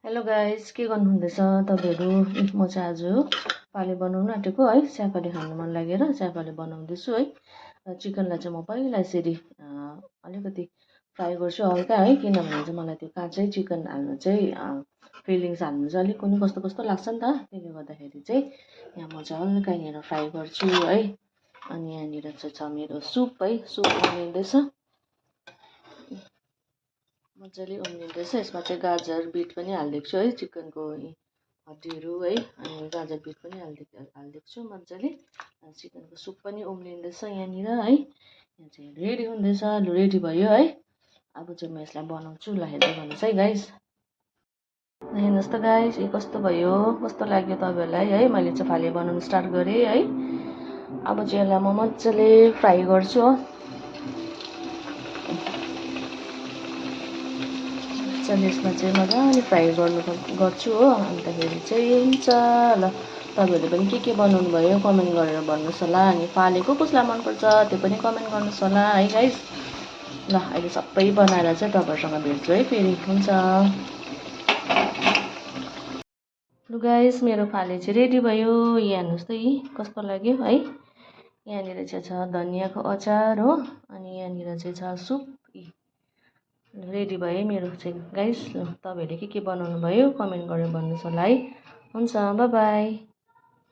Hello guys, के गर्नुहुँदैछ तपाईँहरू? म चाहिँ आज फाले बनाउनु आँटेको है, स्याफाले खानु मन लागेर स्याफाले बनाउँदैछु है। चिकनलाई चाहिँ म पहिला यसरी अलिकति फ्राई गर्छु हल्का है, किनभने चाहिँ मलाई त्यो काँचै चिकन हाल्नु चाहिँ फिलिङ्स हाल्नु चाहिँ अलिक कुनै कस्तो कस्तो लाग्छ नि त। त्यसले गर्दाखेरि चाहिँ यहाँ म चाहिँ हल्का यहाँनिर फ्राई गर्छु है। अनि यहाँनिर चाहिँ छ मेरो सुप है, सुप बनिँदैछ मजाले उम्लिँदैछ। यसमा चाहिँ गाजर बिट पनि हालिदिएको छु है, चिकनको हड्डीहरू है, अनि गाजर बिट पनि हालिदिएको छु मजाले। चिकनको सुप पनि उम्लिँदैछ यहाँनिर है। यहाँ चाहिँ रेडी हुँदैछ, लु रेडी भयो है। अब चाहिँ म यसलाई बनाउँछु, ल हेर्दै गर्नुहोस् है गाइस। हेर्नुहोस् त गाइस, यो कस्तो भयो, कस्तो लाग्यो तपाईँहरूलाई है। मैले चाहिँ फाले बनाउनु स्टार्ट गरेँ है। अब चाहिँ यसलाई म मजाले फ्राई गर्छु हो। यसमा चाहिँ मजाले फ्राई गर्छु हो। अन्तखेरि चाहिँ हुन्छ ल, तपाईँहरूले पनि के बनाउनु भयो कमेन्ट गरेर भन्नुहोस् होला। अनि फाले कसलाई मनपर्छ त्यो पनि कमेन्ट गर्नुहोस् होला है गाइस। ल अहिले सबै बनाएर चाहिँ तपाईँहरूसँग भेट्छु है फेरि, हुन्छ। लु गाइस, मेरो फाले चाहिँ रेडी भयो। यहाँ हेर्नुहोस् त यी कस्तो लाग्यो है। यहाँनिर चाहिँ छ धनियाँको अचार हो, अनि यहाँनिर चाहिँ छ सुप। रेडी भयो है मेरो चाहिँ गाइस। ल तपाईँहरूले के बनाउनु भयो कमेन्ट गरेर भन्नुहोस् होला है, हुन्छ, बाई बाई।